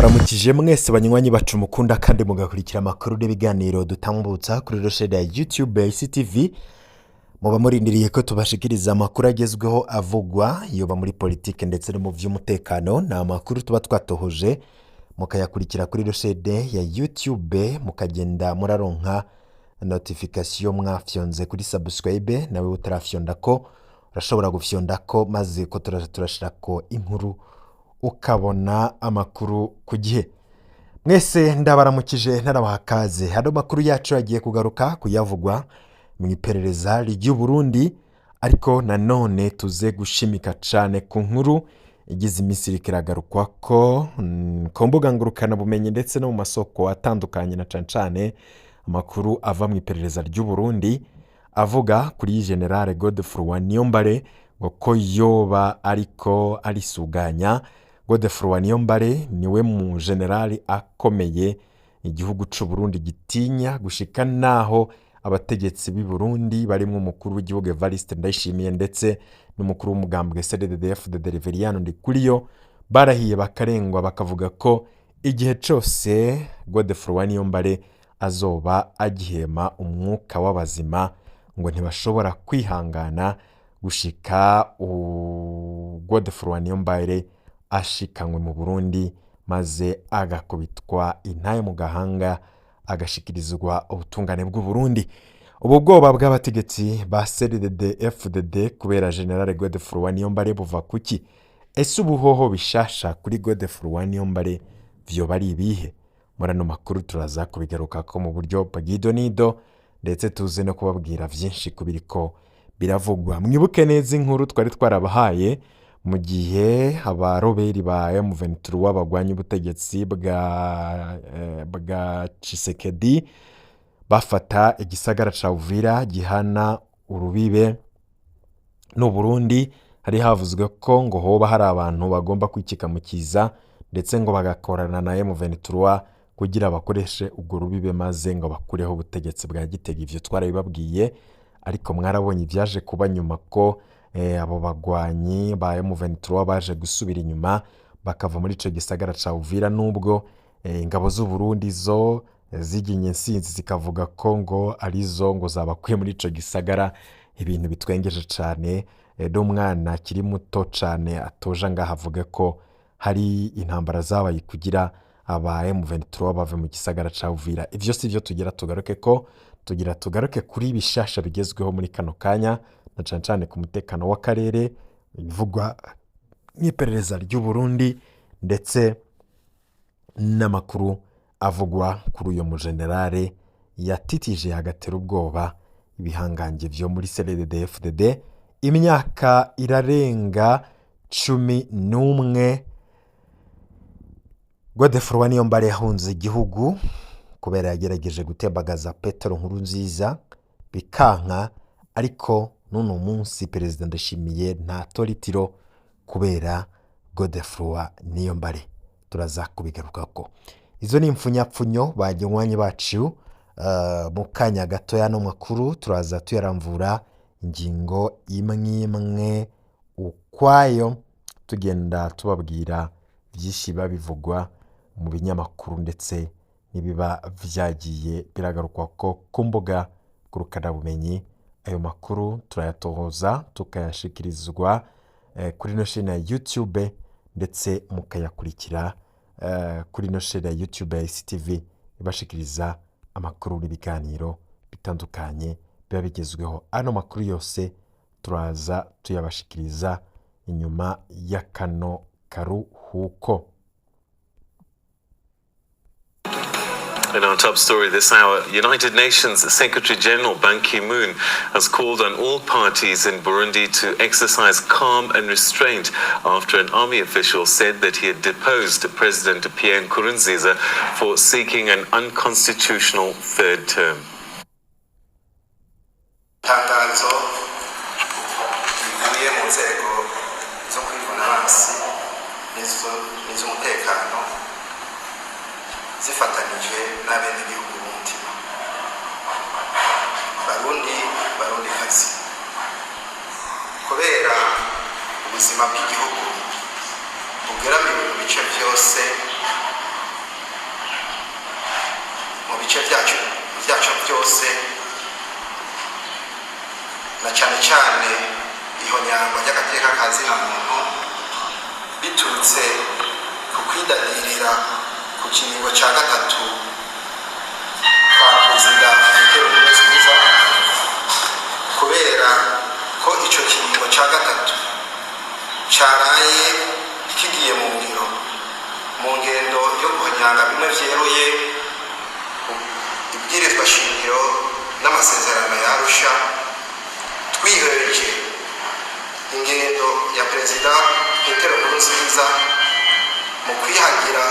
ndabaramukije mwese banywanyi bacu mukunda kandi mugakurikira amakuru n'ibiganiro dutambutsa kuri roshede ya YouTube ICTV. Muba murindiriye ko tubashikiriza amakuru agezweho avugwa yoba muri politike ndetse no mu vy'umutekano. Na amakuru tuba twatohoje mukayakurikira kuri roshede ya YouTube, mukagenda muraronka notification mwafyonze kuri subscribe. Nawe utarafyondako urashobora gufyondako maze ko turashirako inkuru ukabona amakuru ku gihe. Mwese ndabaramukije narabahakaze. Hano makuru yacu yagiye kugaruka kuyavugwa mu iperereza ry'u Burundi, ariko nanone tuze gushimika cyane ku nkuru igize iminsi kiragaruka ko ku mbuga ngurukana bumenyi ndetse no mu masoko atandukanye, na cyane amakuru ava mu iperereza ry'u Burundi avuga kuri General Godefroid Niyombare ngo ko yoba ariko arisuganya. Godefroid Niyombare niwe mu generali akomeye igihugu cy'u Burundi gitinya gushika naho abategetsi b'i Burundi barimo umukuru w'igihugu Evariste Ndayishimiye ndetse n'umukuru w'umugambwe CNDD-FDD Reverien Ndikuriyo barahiye bakarengwa bakavuga ko igihe cyose Godefroid Niyombare azoba agihema umwuka w'abazima ngo ntibashobora kwihangana gushika Godefroid Niyombare ashikanywe mu Burundi maze agakubitwa intaye mu gahanga agashikirizwa ubutungane bw'u Burundi. Ubu bwoba bw'abategetsi ba CNDD-FDD kubera General Godefroid Niyombare buva kuki? Ese ubuhoho bishasha kuri Godefroid Niyombare vyo bari ibihe? Murano makuru turaza kubigaruka ko mu buryo bw'idonido ndetse tuze no kubabwira vyinshi kubiriko biravugwa. Mwibuke neza inkuru twari twarabahaye mu gihe abaroberi ba M23 bagwanya ubutegetsi bwa Tshisekedi bafata igisagara ca Uvira gihana urubibe no Burundi. Hari havuzwe ko ngo hoba hari abantu bagomba kwikikamukiza ndetse ngo bagakorana na M23 kugira bakoreshe ubwo rubibe maze ngo bakureho ubutegetsi bwa Gitega. Ivyo twarabibabwiye, ariko mwarabonye ivyaje kuba nyuma ko abo bagwanyi ba M23 baje gusubira inyuma bakava muri ico gisagara ca Uvira, nubwo ingabo z'u Burundi zo ziginye insinzi zikavuga ko ngo arizo ngo zabakuye muri ico gisagara. Ibintu bitwengeje cyane, n'umwana kiri muto cyane atoja ngaha avuga ko hari intambara zabaye kugira aba M23 bave mu gisagara ca Uvira. Ivyo sivyo tugira tugaruke kuri bishasha bigezweho muri kano kanya, na cyane ku mutekano w'akarere bivugwa n'iperereza ry'u Burundi ndetse n'amakuru avugwa kuri uyo mu generale yatitije agatera ubwoba ibihangange vyo muri CNDD-FDD. Imyaka irarenga 11 Godefroid Niyombare yahunze igihugu kubera yagerageje gutembagaza Petero Nkurunziza bikanka, ariko nuno munsi Perezida Ndayishimiye nta toritiro kubera Godefroid Niyombare. Turaza kubigarukako. Izo ni impfunyapfunyo banywanyi bacu mu kanya gato ya no makuru turaza tuyaramvura ingingo imwe ukwayo, tugenda tubabwira byinshi babivugwa mu binyamakuru ndetse nibiba vyagiye biragarukwa ko ku mbuga ngurukana bumenyi. Ayo makuru turayatohoza tukayashikirizwa kuri no chaîne ya YouTube ndetse mukayakurikira kuri no chaîne ya YouTube ya ICTV ibashikiriza amakuru n'ibiganiro bitandukanye biba bigezweho. Ano makuru yose turaza tuyabashikiriza inyuma y'akano karuhuko. In our top story this hour, United Nations Secretary General Ban Ki-moon has called on all parties in Burundi to exercise calm and restraint after an army official said that he had deposed President Pierre Nkurunziza for seeking an unconstitutional third term. zifatanije n'abenegihugu b'umutima barundi kazi kubera ubuzima bw'igihugu bugeramiwe mu bice byose bice byacu byose, na cyane cyane ihonyangwa ry'agateka ka zina muntu biturutse ku kwidadirira ku kiringo cya gatatu kwa perezida Petero Nkurunziza, kubera ko icyo kiringo cya gatatu cyaraye kigiye mu ngiro mu ngendo yo guhonyanga bimwe byeruye ibwirizwa shingiro n'amasezerano ya Arusha, twihweje ingendo ya perezida Petero Nkurunziza mu kwihagira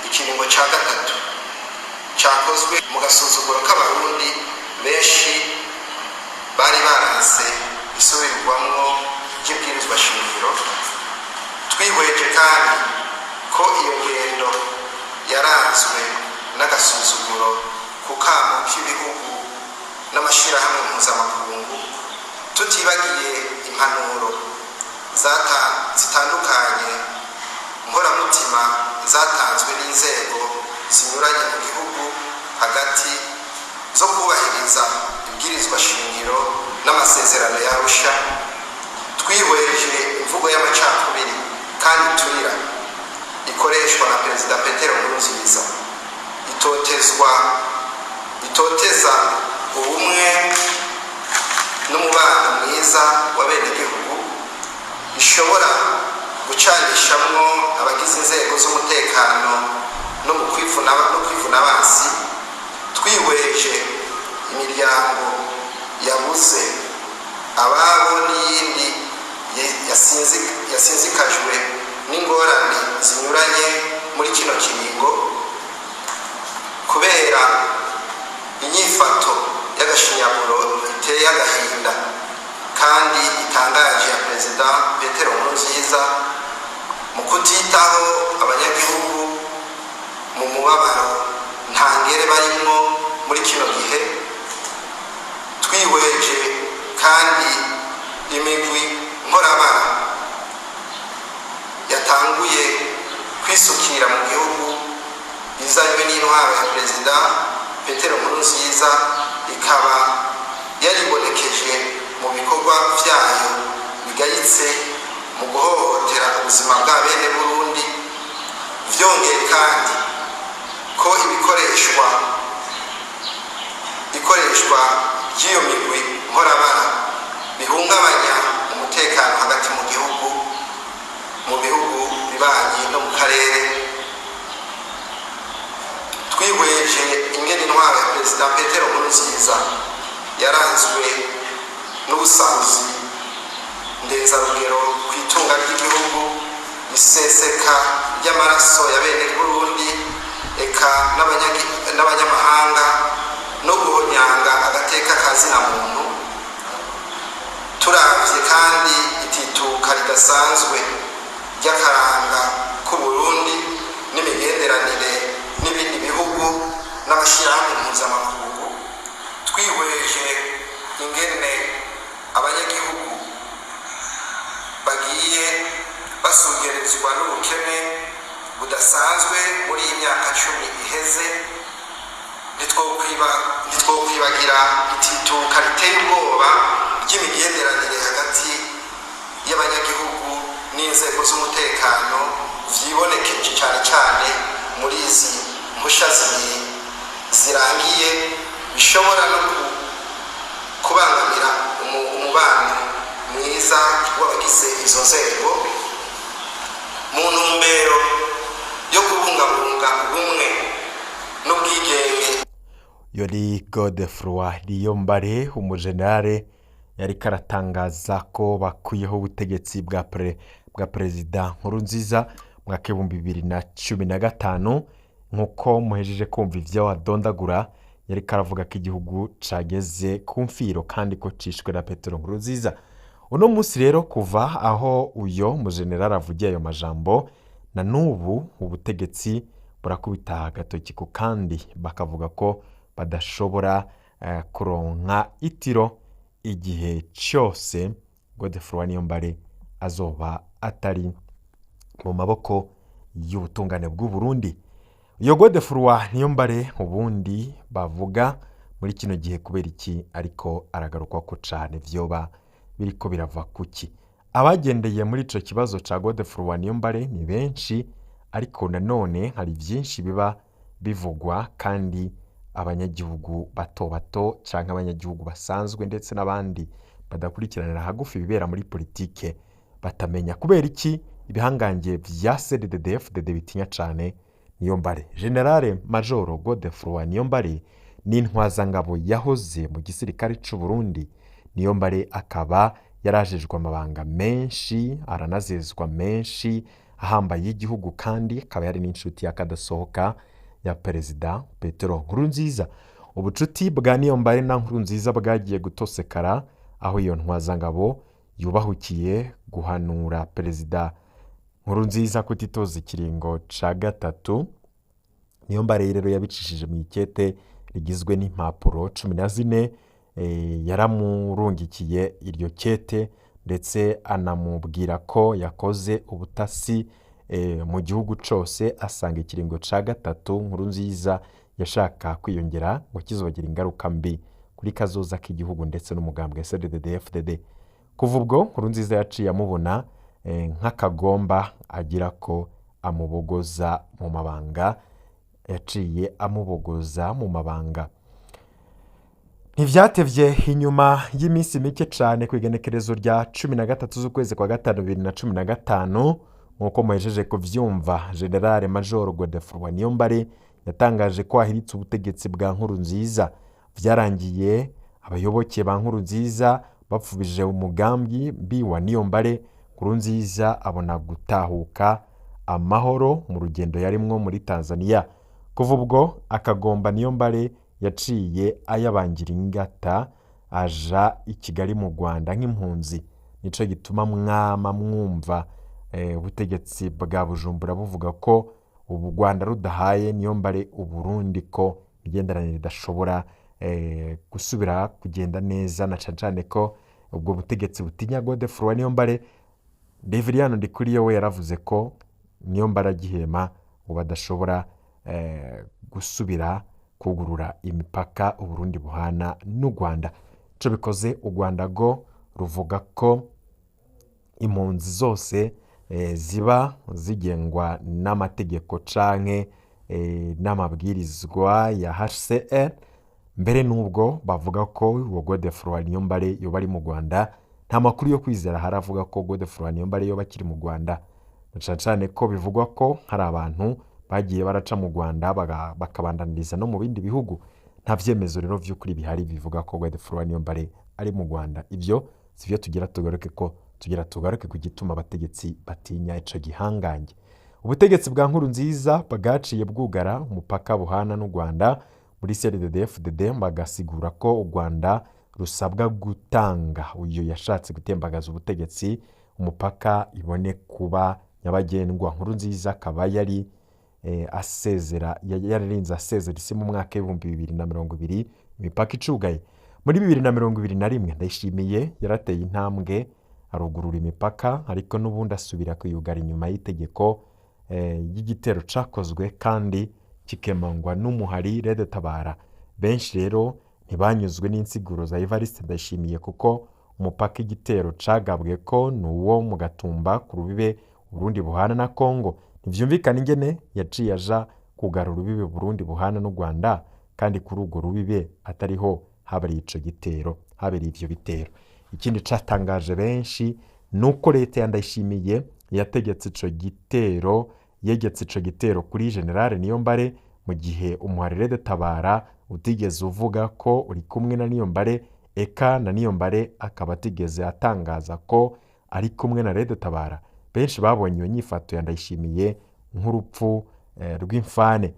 ikiringo cya gatatu cyakozwe mu gasuzuguro k'abarundi benshi bari baranse isubirwamo ry'ibwirizwa shingiro. Twihweje kandi ko iyo ngendo yaranzwe n'agasuzuguro ku kamo k'ibihugu n'amashyirahamwe mpuzamakungu, tutibagiye impanuro zitandukanye nkoramutima zatanzwe n'inzego zinyuranye mu gihugu hagati zo kubahiriza ibwirizwa shingiro n'amasezerano ya Arusha. Twihweje imvugo y'amacakubiri kandi turira ikoreshwa na perezida Petero Nkurunziza, itoteza ubumwe n'umubano mwiza wa bene gihugu, ishobora gucanishamwo abagize inzego z'umutekano no mu kwivuna abansi. Twihweje imiryango yabuze ababo n'iyindi yasinzikajwe n'ingorane zinyuranye muri kino kiringo kubera inyifato y'agashinyaguro iteye agahinda kandi itangaje ya perezida Petero Nkurunziza mu kutitaho abanyagihugu mu mubabaro ntangere barimo muri kino gihe. Twihweje kandi imigwi nkorabara yatanguye kwisukira mu gihugu izanywe n'intwaro ya perezida Petero Nkurunziza, ikaba yaribonekeje mu bikorwa byayo bigayitse mu guhohotera ubuzima bwa bene Burundi. Vyongeye kandi ko ikoreshwa ry'iyo migwi nkorabara bihungabanya umutekano hagati mu bihugu bibanyi no mu karere. Twihweje ingene intwaro ya perezida Petero Nkurunziza yaranzwe n'ubusahuzi ndenzarugero ku itunga ry'igihugu, iseseka ry'amaraso ya bene Burundi eka n'abanyamahanga no guhonyanga agateka ka zina muntu. Turavye kandi itituka ridasanzwe ry'akaranga k'u Burundi n'imigenderanire n'ibindi bihugu n'amashyirahamwe mpuzamakungu. Twihweje ingene abanyagihugu bagiye basugerezwa n'ubukene budasanzwe muri iyi myaka 10 iheze, ntitwokwibagira itituka riteye ubwoba ry'imigenderanire hagati y'abanyagihugu n'inzego z'umutekano vyibonekeje cyane cyane muri izi mpusha zirangiye, bishobora no kubangamira umubano mwiza w'abagize izo nzego mu ntumbero yo kubungabunga ubumwe n'ubwigenge. Yori Godefroid Niyombare, umujenerale yari karatangaza ko bakuyeho ubutegetsi bwa perezida Nkurunziza mwaka 2015. Nkuko muhejeje kumva ivyo adondagura, yari karavuga ko igihugu cageze ku mfiro kandi ko cishwe na Petero Nkurunziza. Uno munsi rero kuva aho uyo mujenerale avugiye ayo majambo, na nubu ubutegetsi burakubita agatoki ku kandi bakavuga ko badashobora kuronka itiro igihe cyose Godefroid Niyombare azoba atari mu maboko y'ubutungane bw'u Burundi. iyo Godefroid Niyombare ubundi bavuga muri kino gihe kubera iki ariko aragaruka ko cane vyoba biriko birava kuki. Abagendeye muri ico kibazo ca Godefroid Niyombare ni benshi, ariko nanone hari vyinshi biba bivugwa kandi abanyagihugu bato bato canke abanyagihugu basanzwe ndetse n'abandi badakurikiranira hagufi bibera muri politike batamenya kubera iki ibihangange vya CNDD-FDD bitinya cane Niyombare. General Major Godefroid Niyombare ni intwazangabo yahoze mu gisirikare c'u Burundi. Niyombare akaba yarajejwe amabanga menshi, aranazezwa menshi ahambaye y'igihugu, kandi akaba yari n'inshuti yakadasohoka ya Perezida Petero Nkurunziza. Ubucuti bwa Niyombare na Nkurunziza bwagiye gutosekara aho iyo ntwazangabo yubahukiye guhanura Perezida Nkurunziza kutitoza ikiringo ca gatatu. Niyombare rero yabicishije mu ikete rigizwe n'impapuro 14, yaramurungikiye iryo kete ndetse anamubwira ko yakoze ubutasi mu gihugu cose asanga ikiringo ca gatatu Nkurunziza yashaka kwiyongera ngo kizogira ingaruka mbi kuri kazoza k'igihugu ndetse n'umugambwe CNDD-FDD. Kuva ubwo Nkurunziza yaciye amubona nk'akagomba agira ko amubogoza mu mabanga, yaciye amubogoza mu mabanga. Ntivyatevye inyuma y'iminsi mike cane kw'igenekerezo rya 13 z'ukwezi kwa gatanu 2015 nkuko muhejeje kuvyumva, General Major Godefroid Niyombare yatangaje ko ahiritse ubutegetsi bwa Nkurunziza. Vyarangiye abayoboke ba Nkurunziza bapfubije umugambi mbi wa Niyombare. Nkurunziza abona gutahuka amahoro mu rugendo yarimwo muri Tanzania. Kuva ubwo akagomba Niyombare yaciye ayabangira ingata aja i Kigali mu Rwanda nk'impunzi. Nico gituma mwumva ubutegetsi bwa Bujumbura buvuga ko ubu Rwanda rudahaye Niyombare Uburundi ko imigenderanire idashobora gusubira kugenda neza, na cane ko ubwo butegetsi butinya Godefroid Niyombare. Deviliano Ndikuriyo we yaravuze ko Niyombare agihema ngo badashobora gusubira kugurura imipaka Uburundi buhana n'u Rwanda. Ico bikoze u Rwanda go ruvuga ko impunzi zose ziba zigengwa n'amategeko canke n'amabwirizwa ya HCR. Mbere n'ubwo bavuga ko uwo Godefroid Niyombare yoba ari mu Rwanda, nta makuru yo kwizera haravuga ko Godefroid Niyombare yoba akiri mu Rwanda, cane ko bivugwa ko hari abantu bagiye baraca mu Rwanda bakabandaniriza no mu bindi bihugu. Nta vyemezo rero vy'ukuri bihari bivuga ko Godefroid Niyombare ari mu Rwanda. Ivyo sivyo tugira tugaruke ku gituma abategetsi batinya ico gihangange. Ubutegetsi bwa Nkurunziza bagaciye bwugara umupaka buhana n'u Rwanda. Muri CNDD-FDD bagasigura ko u Rwanda rusabwa gutanga uyo yashatse gutembagaza ubutegetsi umupaka ibone kuba nyabagendwa. Nkurunziza akaba yari yararinze asezera isi mu mwaka w'2020 imipaka icugaye. Muri 2021 Ndayishimiye yarateye intambwe arugurura imipaka, ariko n'ubundi asubira kuyugara inyuma y'itegeko y'igitero cakozwe kandi kikemangwa n'umuhari Red Tabara. Benshi rero ntibanyuzwe n'insiguro za Evariste Ndayishimiye kuko umupaka igitero cagabwe ko nuwo mu Gatumba ku rubibe Burundi buhana na Kongo. Ntivyumvikana ingene yaciye aja kugarura urubibe Burundi buhana n'u Rwanda, kandi kuri urwo rubibe atariho habariye ico gitero, habariye ivyo bitero. Ikindi catangaje benshi nuko leta ya Ndayishimiye yegetse ico gitero kuri General Niyombare, mu gihe umuhari Red Tabara utigeze uvuga ko uri kumwe na Niyombare, eka na Niyombare akaba atigeze atangaza ko ari kumwe na Red Tabara. Benshi babonye iyo nyifato ya Ndayishimiye nk'urupfu rw'imfane.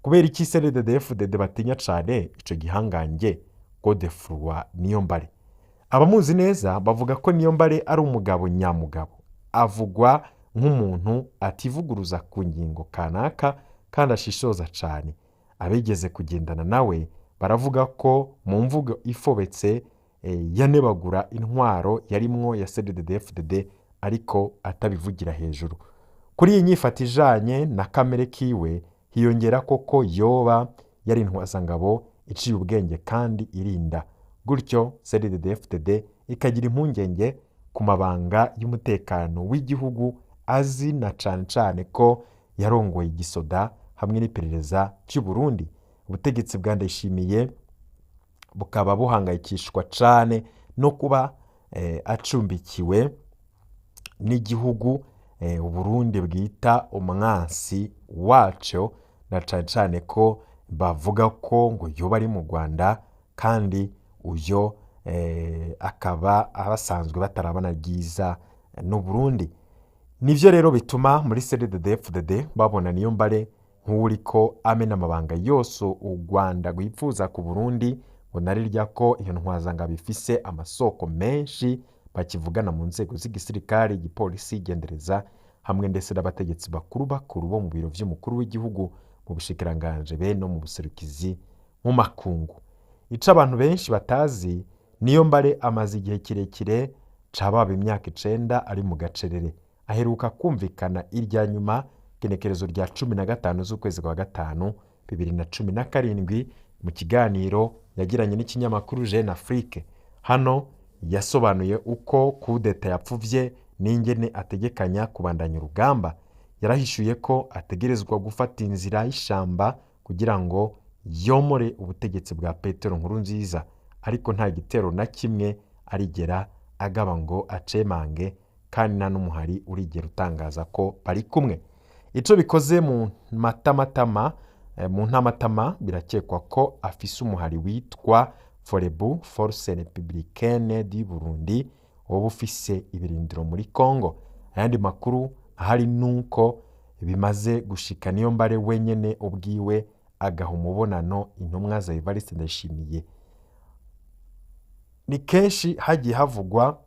Kubera iki CNDD-FDD batinya cane ico gihangange Godefroid Niyombare? Abamuzi neza bavuga ko Niyombare ari umugabo nyamugabo, avugwa nk'umuntu ativuguruza ku ngingo kanaka kandi ashishoza cane. Abigeze kugendana nawe baravuga ko mu mvugo ifobetse yanebagura intwaro yarimwo ya CNDD-FDD ariko atabivugira hejuru. Kuri iyi nyifata ijanye na kamere kiwe hiyongera ko yoba yari intwazangabo iciye ubwenge kandi irinda. Gutyo CNDD-FDD ikagira impungenge ku mabanga y'umutekano w'igihugu azi na cane ko yarongoye igisoda hamwe n'iperereza cy'u Burundi. Ubutegetsi bwa Ndayishimiye bukaba buhangayikishwa cane no kuba acumbikiwe n'igihugu Uburundi bwita umwansi waco, na cane ko bavuga ko ngo yoba ari mu Rwanda kandi uyo akaba abasanzwe batarabana ryiza n'u Burundi. Nivyo rero bituma muri CNDD-FDD babona Niyombare nk'uriko amena amabanga yose u Rwanda rwifuza ku Burundi, ngo narirya ko iyo ntwazangabo ifise amasoko menshi bakivugana mu nzego z'igisirikare, igipolisi, igendereza hamwe ndetse n'abategetsi bakuru bo mu biro vy'umukuru w'igihugu, mu bushikiranganje be no mu buserukizi mu makungu. Ico abantu benshi batazi, Niyombare amaze igihe kirekire cababa imyaka 9 ari mu gacerere. Aheruka kumvikana irya nyuma genekerezo rya 15 z'ukwezi kwa gatanu 2017 mu kiganiro yagiranye n'ikinyamakuru Jeune Afrique. Hano yasobanuye uko kudeta yapfuvye n'ingene ategekanya kubandanya urugamba. Yarahishuye ko ategerezwa gufata inzira y'ishamba kugira ngo yomore ubutegetsi bwa Petero Nkurunziza, ariko nta gitero na kimwe arigera agaba ngo acemange, kandi nta n'umuhari urigera utangaza ko bari kumwe. Ico bikoze mu ntamatama birakekwa ko afise umuhari witwa Forebu, Force Républicaine du Burundi, woba ufise ibirindiro muri Congo. Ayandi makuru ahari nuko bimaze gushika Niyombare wenyene ubwiwe agaha umubonano intumwa za Evariste Ndayishimiye. Ni kenshi hagiye havugwa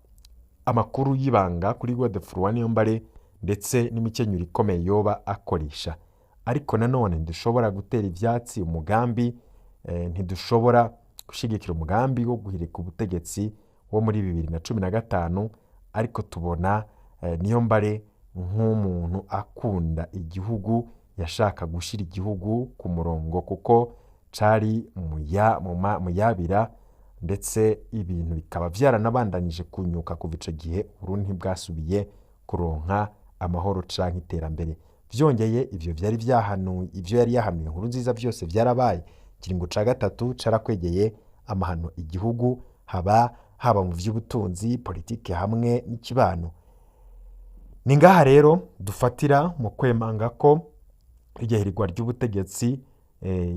amakuru y'ibanga kuri Godefroid Niyombare ndetse n'imikenyero ikomeye yoba akoresha, ariko nanone ntidushobora gutera ivyatsi umugambi, ntidushobora gushigikira umugambi wo guhirika ubutegetsi wo muri 2015, ariko tubona Niyombare nk'umuntu akunda igihugu, yashaka gushira igihugu ku murongo kuko cari muyabira, ndetse ibintu bikaba vyaranabandanije kunyuka kuva ico gihe Burundi ntibwasubiye kuronka amahoro canke iterambere. Vyongeye ivyo yari yahanuye Nkurunziza vyose vyarabaye. Kiringo ca gatatu carakwegeye amahano igihugu, haba mu vy'ubutunzi, politike hamwe n'ikibano. Ni ngaha rero dufatira mu kwemanga ko iryo ry'ubutegetsi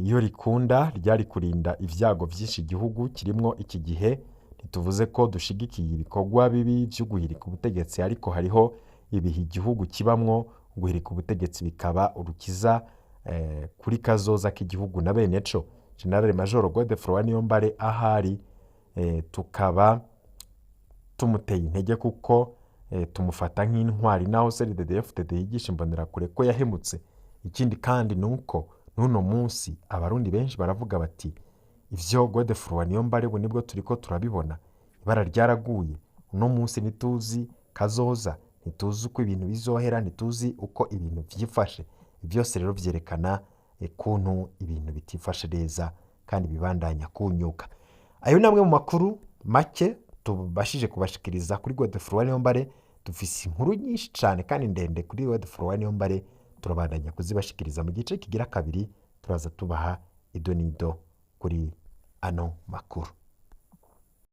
iyo rikunda ryari kurinda ivyago vyinshi igihugu kirimwo iki gihe. Ntituvuze ko dushigikiye ibikorwa bibi vyo guhirika ubutegetsi, ariko hariho ibihe igihugu kibamwo guhirika ubutegetsi bikaba urukiza kuri kazoza k'igihugu na bene co. General Major Godefroid Niyombare ahari tukaba tumuteye intege kuko tumufata nk'intwari, naho CNDD-FDD yigisha imbonerakure ko yahemutse. Ikindi kandi nuko nuno munsi abarundi benshi baravuga bati ivyo Godefroid Niyombare ubu nibwo turiko turabibona, ibara ryaraguye. Uno munsi ntituzi kazoza, ntituzi uko ibintu bizohera, ntituzi uko ibintu vyifashe. Byose rero vyerekana kuntu ibintu bitifashe neza kandi bibandanya kunyuka. Ayo namwe mu makuru make tubashije kubashikiriza kuri Godefroid Niyombare. Dufise inkuru nyinshi cane kandi ndende kuri Godefroid Niyombare, turabandanya kuzibashikiriza mu gice kigira kabiri. Turaza tubaha idonido kuri ano makuru.